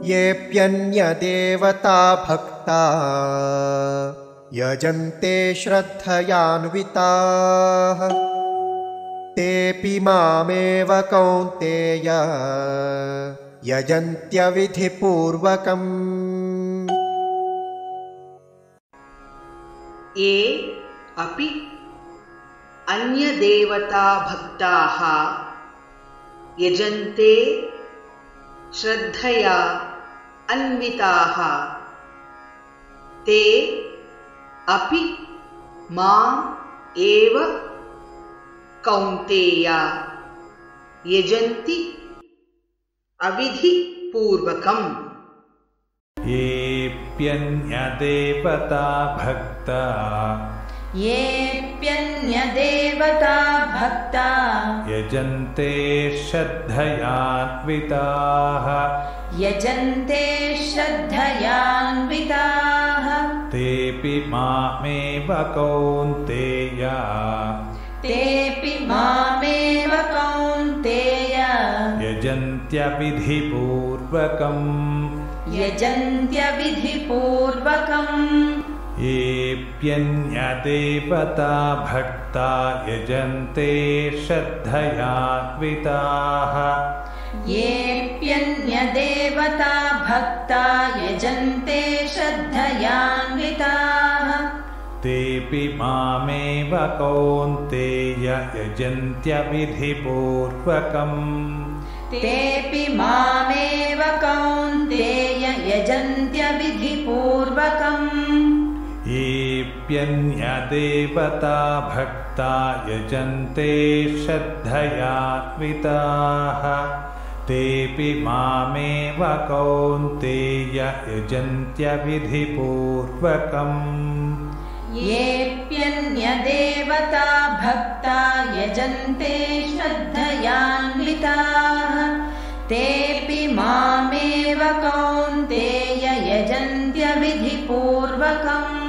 येऽप्यन्यदेवता भक्ता यजन्ते श्रद्धयान्विताः तेऽपि मामेव कौन्तेय यजन्त्यविधिपूर्वकम्। ये अपि अन्यदेवता भक्ताः यजन्ते श्रद्धया अन्विताः ते अपि माम् एव कौन्तेय यजन्ति अविधिपूर्वकम्। येऽप्यन्यदेवता भक्ता यजन्ते श्रद्धयान्विताः तेऽपि मामेव कौन्तेय यजन्त्यविधिपूर्वकम्। येऽप्यन्यदेवता भक्ता यजन्ते श्रद्धयान्विताः तेऽपि मामेव कौन्तेय यजन्त्यविधिपूर्वकम्। येऽप्यन्यदेवता भक्ता यजन्ते श्रद्धयान्विताः तेऽपि मामेव कौन्तेय यजन्त्यविधिपूर्वकम्। येऽप्यन्यदेवता भक्ता यजन्ते श्रद्धयान्विताः तेऽपि मामेव कौन्तेय यजन्त्यविधिपूर्वकम्।